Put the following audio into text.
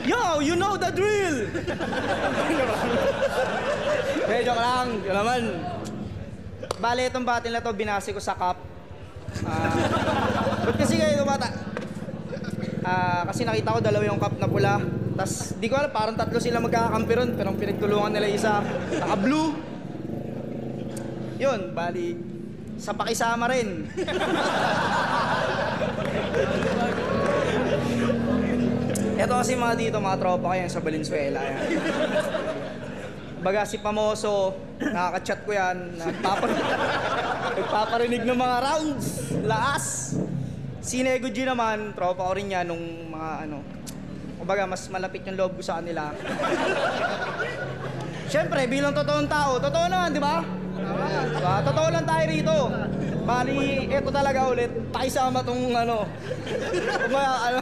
Yo, you know the drill! Joke lang. Yun naman. Bale, itong battle na to, binasi ko sa cup. Ba't kasi kayo bata? Kasi nakita ko dalawa yung cup na pula. Tas di ko alam, parang tatlo sila magkakakampi ron. Pero pinagtulungan nila isa, naka-blue. Yun, bali, sa pakisama rin. Ito kasi mga dito, mga tropa ko yan sa Valenzuela. Yan. Baga si Pamoso, nakaka-chat ko yan, nagpaparinig ng mga rounds, lakas. Si Nego G naman, tropa ko rin yan nung mga ano, kumbaga mas malapit yung loob ko sa kanila. Siyempre, bilang totoong tao, totoo naman, di ba? Totoo lang tayo rito. Bali, eto talaga ulit, pakisama tong ano, kumbaga, ano,